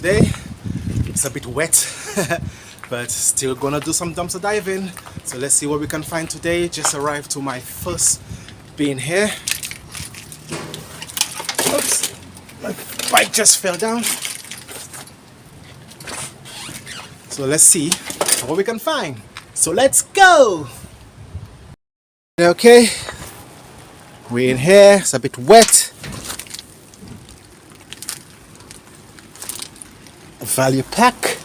today. It's a bit wet, but still gonna do some dumpster diving. So let's see what we can find today. Just arrived to my first bin here. Oops, my bike just fell down. So let's see what we can find. So let's go! Okay, we're in here. It's a bit wet. Value pack.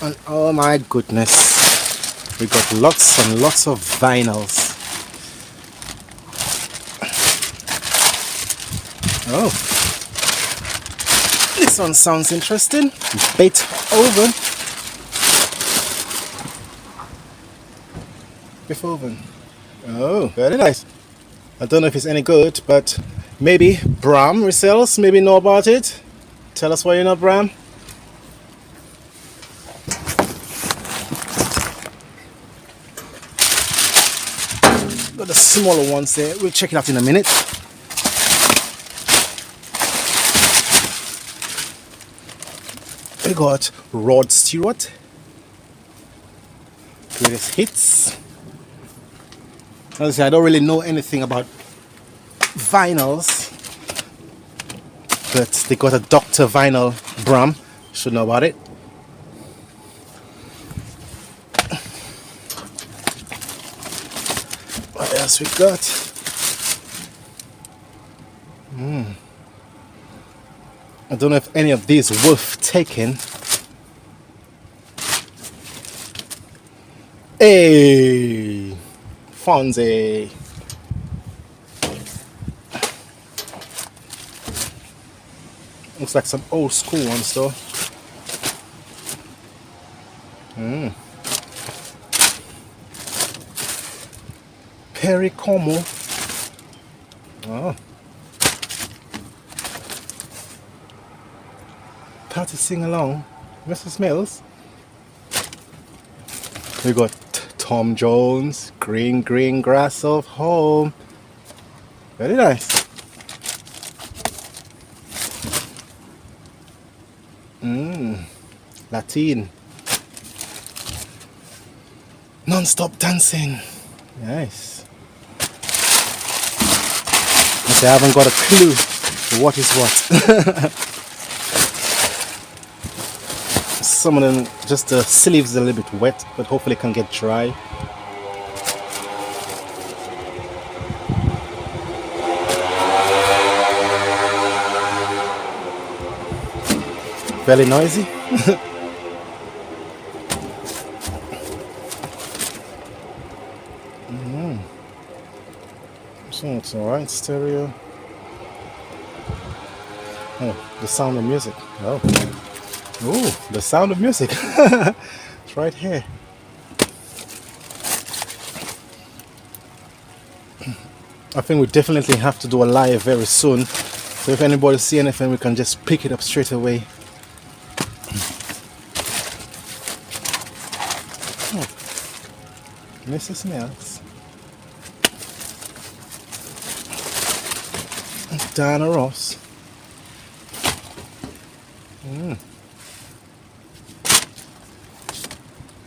And oh my goodness, we got lots and lots of vinyls. Oh, this one sounds interesting. Beethoven. Oh, very nice. I don't know if it's any good, but maybe Bram resells. Maybe know about it. Tell us why you know Bram. Got the smaller ones there. We'll check it out in a minute. We got Rod Stewart. Greatest hits. Honestly, I don't really know anything about vinyls, but they got a Dr. Vinyl Bram. Should know about it. What else we got? I don't know if any of these worth taking. Hey, Fonzie. Looks like some old school ones though. Perry Como. Oh. Party sing along. Mrs. Mills. We got Tom Jones, Green Green Grass of Home. Very nice. Latin. Non-stop dancing. Nice. I haven't got a clue what is what. Some of them, just the sleeves are a little bit wet, but hopefully it can get dry. Very noisy. So it's alright, stereo. Oh, the sound of music. Oh. Ooh, the sound of music. It's right here. I think we definitely have to do a live very soon. So if anybody see anything, we can just pick it up straight away. Oh. Mrs. Mills. Diana Ross.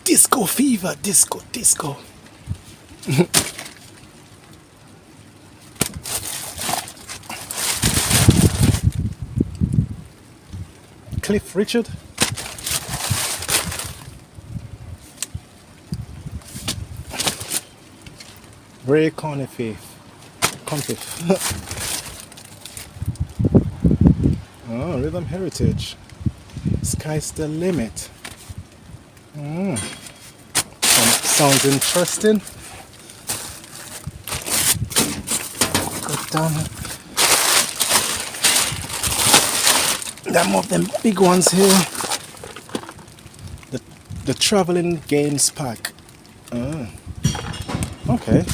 Disco fever, disco. Cliff Richard. Ray Conniff. Oh, Rhythm Heritage. Sky's the limit. Sounds interesting. Go down. There are more of them big ones here. The Traveling Games Pack. Okay.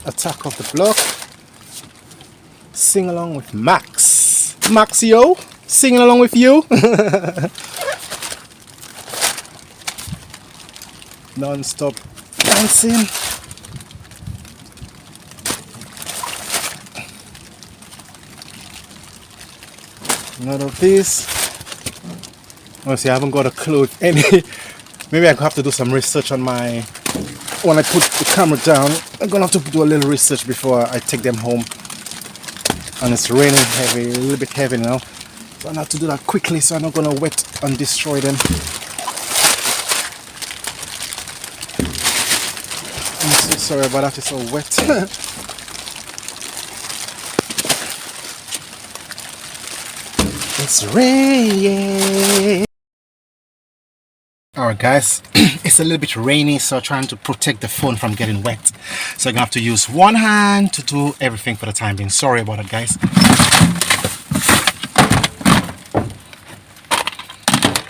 Attack of the Block. Sing along with Max. Maxio, singing along with you. Non-stop dancing. None of this. Honestly, I haven't got a clue any. Maybe I have to do some research on my. When I put the camera down, I'm gonna have to do a little research before I take them home. And it's raining heavy, a little bit heavy now. So I have to do that quickly so I'm not gonna wet and destroy them. I'm so sorry about that, it's so wet. It's raining. Alright guys, it's a little bit rainy, so trying to protect the phone from getting wet. So I'm gonna have to use one hand to do everything for the time being. Sorry about it guys.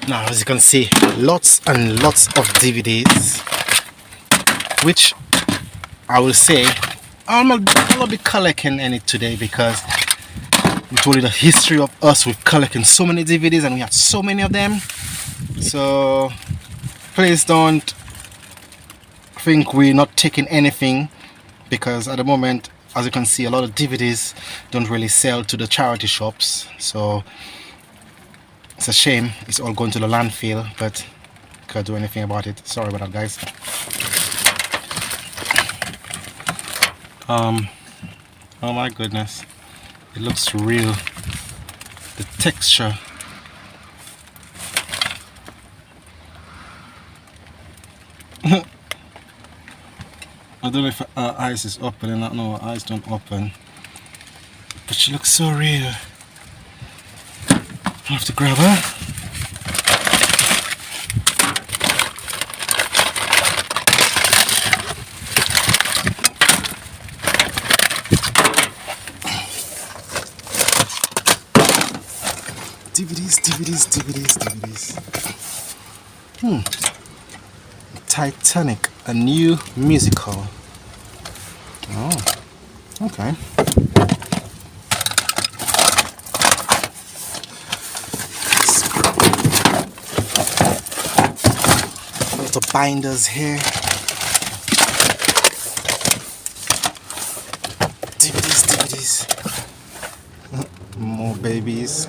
Now as you can see, lots and lots of DVDs, which I will say I'll not be collecting any today because we told you the history of us with collecting so many DVDs and we had so many of them. So please don't think we're not taking anything, because at the moment, as you can see, a lot of DVDs don't really sell to the charity shops. So it's a shame it's all going to the landfill, but can't do anything about it. Sorry about that guys. Oh my goodness, it looks real. The texture. I don't know if her eyes is open or not. No, her eyes don't open, but she looks so real. I have to grab her. DVDs. Titanic, a new musical. Oh, okay. Little binders here. DVDs. More babies.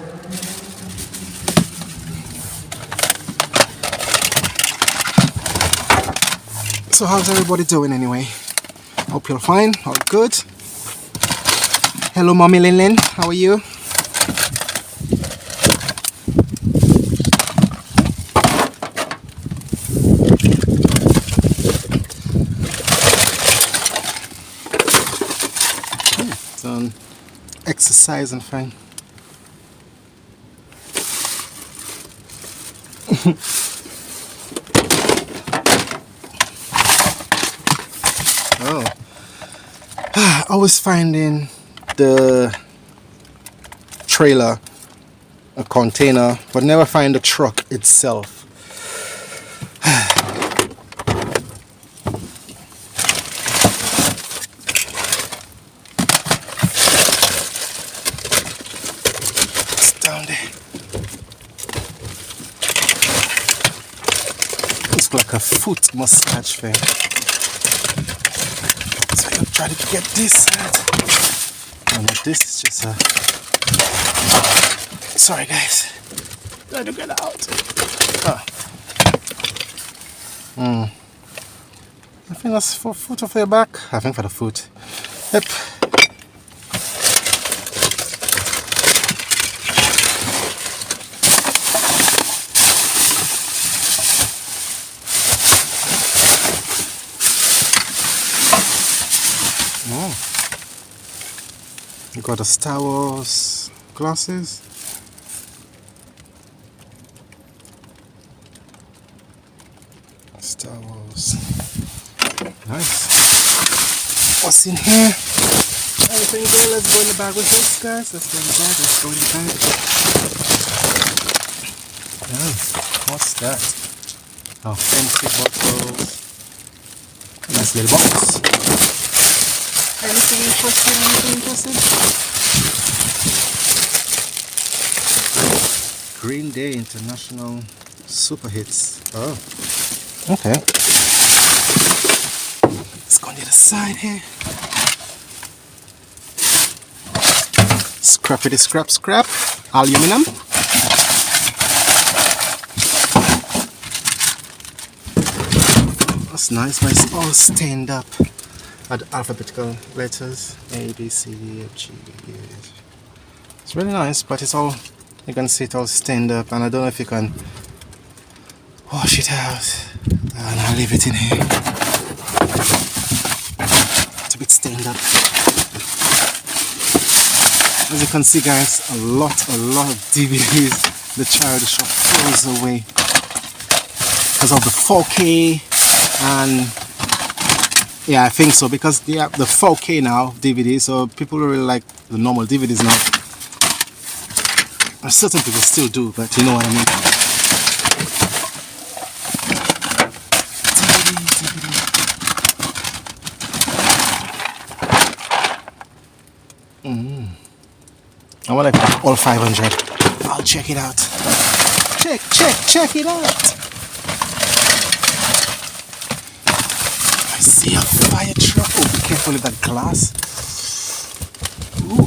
So how's everybody doing anyway? Hope you're fine, all good. Hello Mommy Lin, how are you? Some exercise and fine. Oh, I was finding the trailer a container, but never find the truck itself. It's down there. Looks like a foot massage thing. So I'm trying to get this out. And this is just a... Sorry guys. Trying to get out. I think that's for foot off your back. I think for the foot. Yep. You got the Star Wars glasses. Star Wars. Nice. What's in here? Everything good. Let's go in the bag with this, guys. Let's go in the bag. Oh, what's that? Oh, empty bottles. Nice little box. Anything interesting? Green Day International Super Hits. Oh, okay. Let's go on the other side here. Scrap. Aluminum. That's nice, but it's all stained up at alphabetical letters. A, B, C, D, F, G, B, H. It's really nice, but it's all, you can see it all stained up, and I don't know if you can wash it out. And I'll leave it in here. It's a bit stained up. As you can see, guys, a lot of DVDs the charity shop throws away because of the 4K, and yeah, I think so, because they have the 4K now DVD, so people really like the normal DVDs now. And certain people still do, but you know what I mean. I wonder if I have all 500. I'll check it out. Check it out. I see a fire truck. Oh, be careful with that glass. Ooh.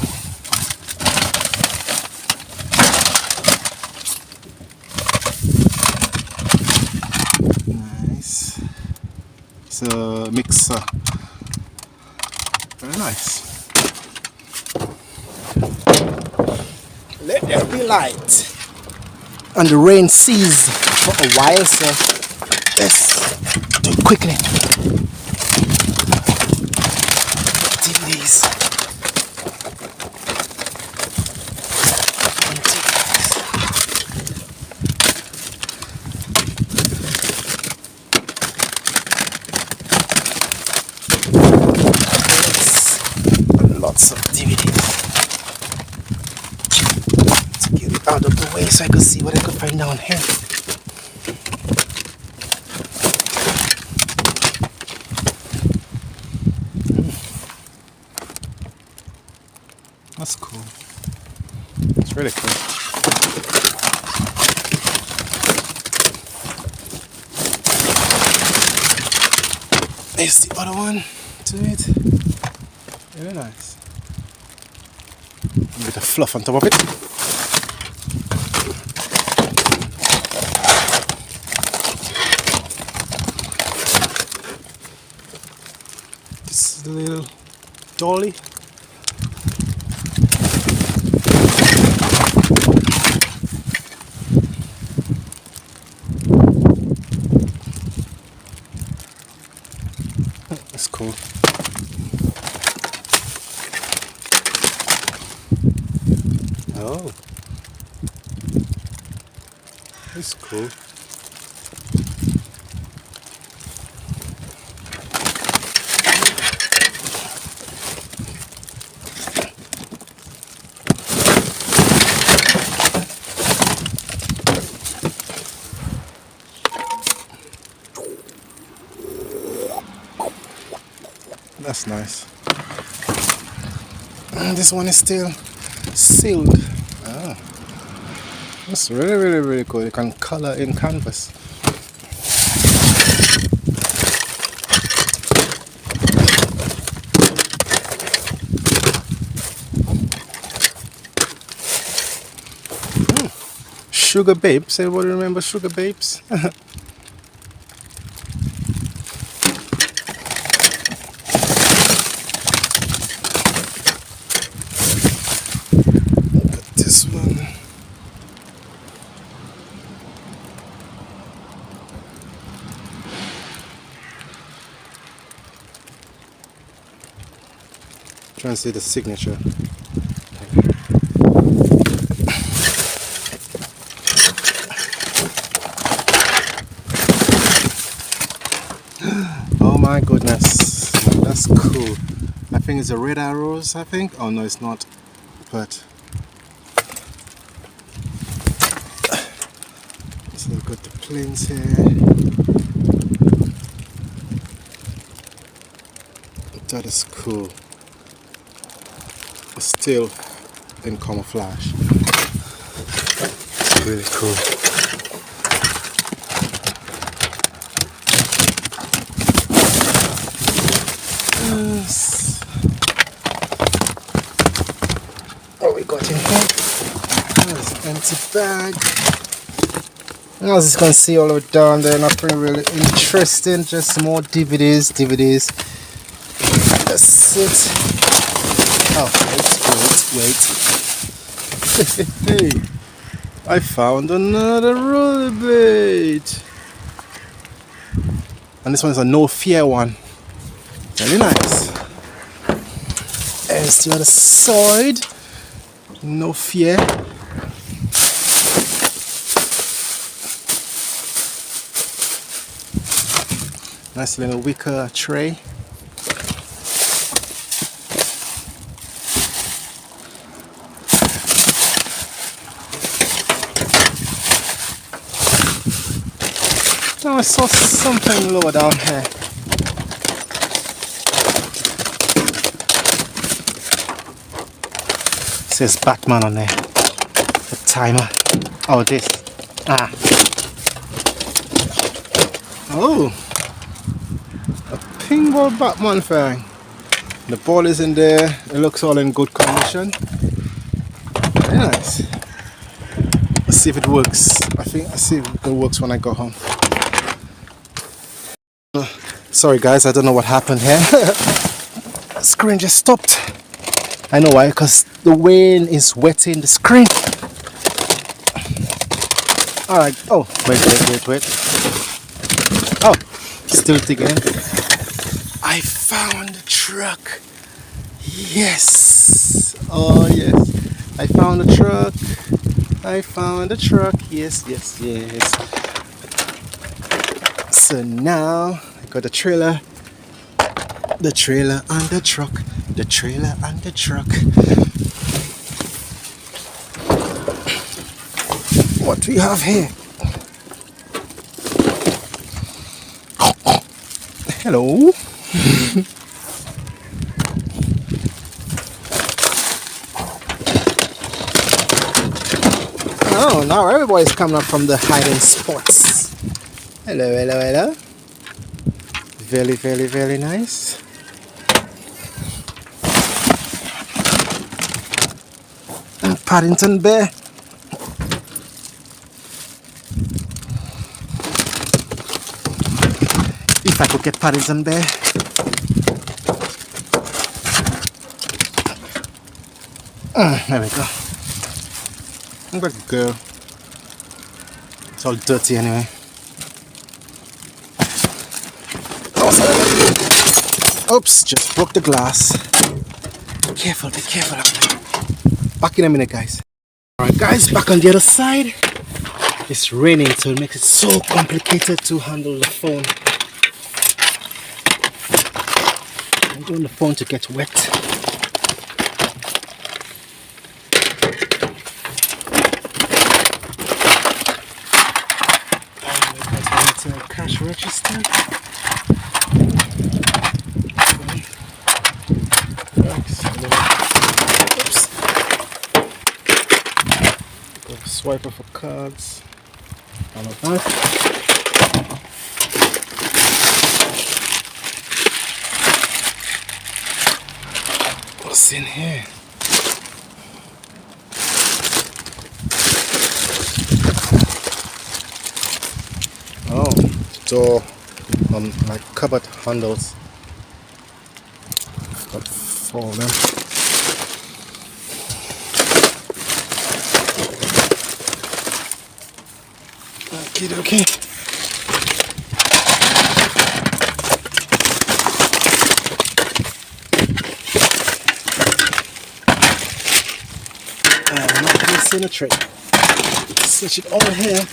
Nice. It's a mixer. Very nice. Let there be light. And the rain ceased for a while, so let's do it quickly. DVDs. Lots of DVDs. Out of the way so I could see what I could find down here. That's cool. It's really cool. There's the other one to it. Very nice. A bit of fluff on top of it. The little dolly. That's cool. Oh, that's cool. That's nice. And this one is still sealed. Ah, that's really cool. You can color in canvas. Sugar Babes. Everybody remember Sugar Babes? This one. Trying to see the signature. Oh my goodness, that's cool. I think it's a red arrows, I think. Oh no, it's not. But so we've got the planes here. That is cool. Still in camouflage. It's really cool. Yes. What we got in here? There's an empty bag. As you can see all the way down there, nothing really interesting, just more DVDs. That's it. Oh, wait. Hey, I found another roller bait. And this one is a no fear one. Very nice. There's the other side. No fear. Nice little wicker tray. Now I saw something lower down here. It says Batman on there. The timer. Oh, this. Oh. Pinball Batman thing. The ball is in there. It looks all in good condition. Very nice. Let's see if it works. I'll see if it works when I go home. Sorry guys, I don't know what happened here. The screen just stopped. I know why, because the rain is wetting the screen. Alright, oh, wait. Oh, still digging. I found the truck. Yes. Oh yes. I found the truck. Yes. So now I got the trailer and the truck. What do we have here? Hello. Oh, now everybody's coming up from the hiding spots. Hello. Very nice. And Paddington Bear. If I could get Paddington Bear. There we go. I'm gonna go. It's all dirty anyway. Oops, just broke the glass. Be careful. Back in a minute, guys. Alright guys, back on the other side. It's raining, so it makes it so complicated to handle the phone. I don't want the phone to get wet. Cash register. Oops. Got a swiper for cards. On the back. What's in here? Oh, door on my cupboard handles. Got 4 of them. Okay. I'm not missing a trick. Switch it all here.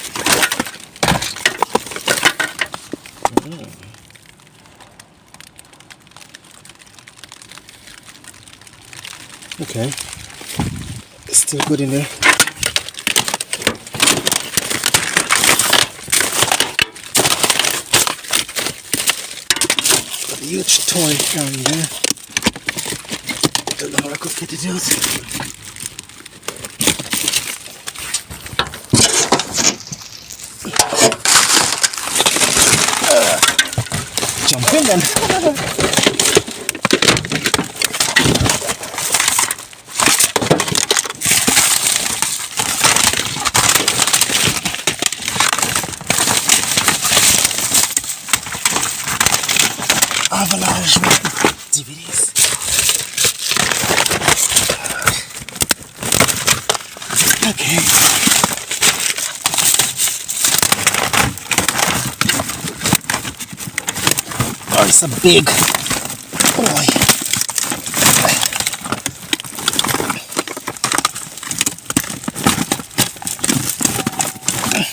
Okay, it's still good in there. Got a huge toy down there. Don't know how I could get it out. Jump in then. avalanche with DVDs. Okay. Oh, it's a big boy.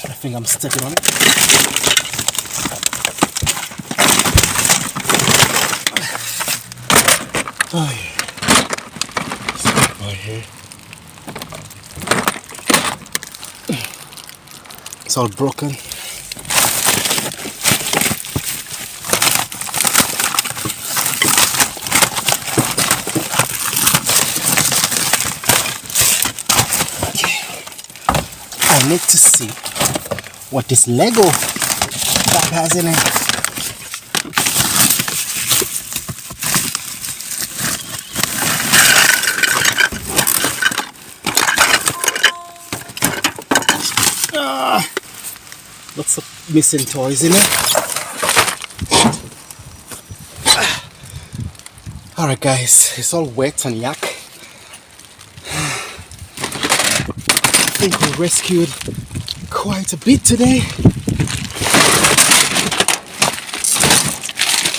I think I'm stepping on it. Oh yeah. Right here. It's all broken. I need to see what this Lego bag has in it. Lots of missing toys in it. Alright guys, it's all wet and yuck. I think we rescued quite a bit today.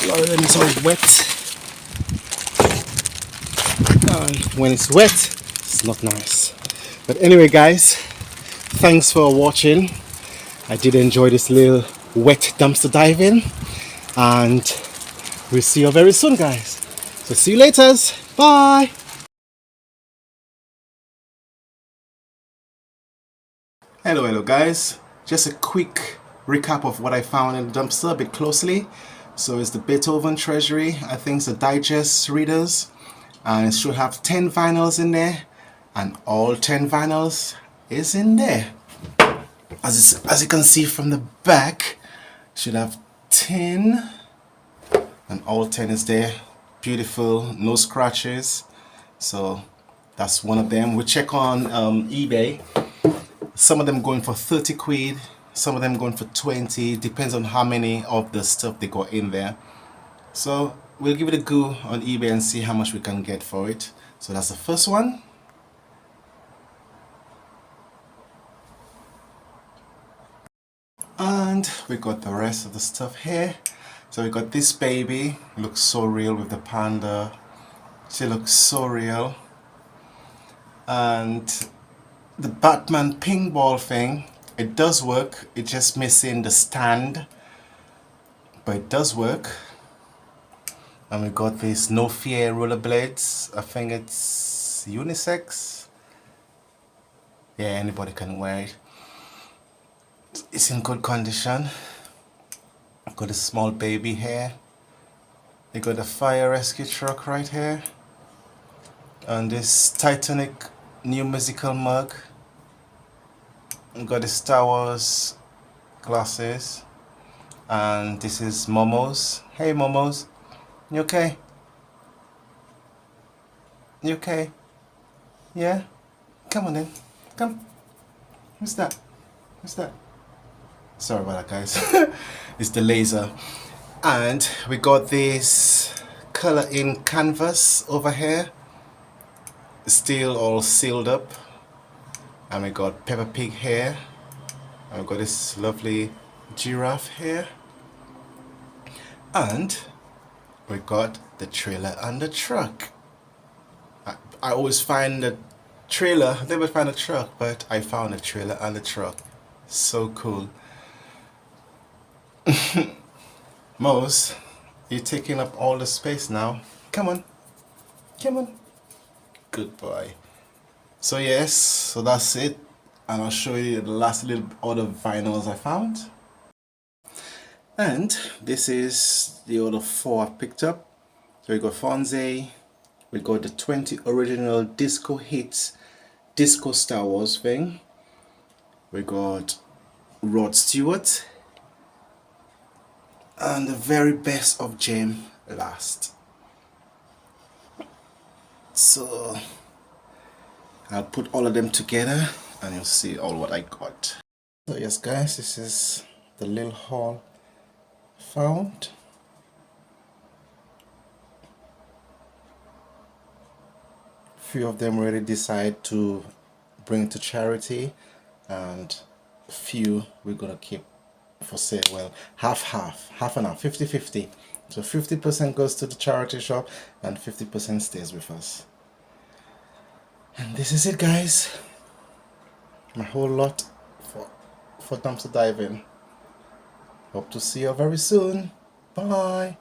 A lot of them is all wet. And when it's wet, it's not nice. But anyway guys, thanks for watching. I did enjoy this little wet dumpster diving, and we'll see you very soon guys. So see you later. Bye. Hello guys. Just a quick recap of what I found in the dumpster a bit closely. So it's the Beethoven Treasury. I think it's a digest readers, and it should have 10 vinyls in there, and all 10 vinyls is in there. As you can see from the back, should have 10, and all 10 is there. Beautiful, no scratches. So that's one of them. We check on eBay. Some of them going for 30 quid, some of them going for 20. Depends on how many of the stuff they got in there. So we'll give it a go on eBay and see how much we can get for it. So that's the first one. And we got the rest of the stuff here. So we got this baby, looks so real with the panda. She looks so real. And the Batman ping ball thing, it does work. It's just missing the stand, but it does work. And we got these No Fear rollerblades. I think it's unisex. Yeah, anybody can wear it. It's in good condition. Got a small baby here. You got a fire rescue truck right here, and this Titanic new musical mug. We got the Star Wars glasses, and this is Momo's. Hey Momo's, you okay? You okay? Yeah? Come on then, come. Who's that? Who's that? Sorry about that guys. It's the laser. And we got this color in canvas over here, still all sealed up. And we got Peppa Pig here, and we got this lovely giraffe here, and we got the trailer and the truck. I always find the trailer, I never find a truck, but I found a trailer and a truck. So cool. Mose, you're taking up all the space now. Come on, come on. Good boy. So yes, so that's it, and I'll show you the last little other vinyls I found. And this is the other 4 I picked up. So we got Fonzie, we got the 20 original disco hits, disco Star Wars thing. We got Rod Stewart, and the very best of Jam last. So I'll put all of them together and you'll see all what I got. So yes guys, this is the little haul found. few of them really decide to bring to charity, and few we're gonna keep for sale. Well, half and half, 50-50. So 50% goes to the charity shop and 50% stays with us. And this is it, guys. My whole lot for dumpster diving. Hope to see you very soon. Bye.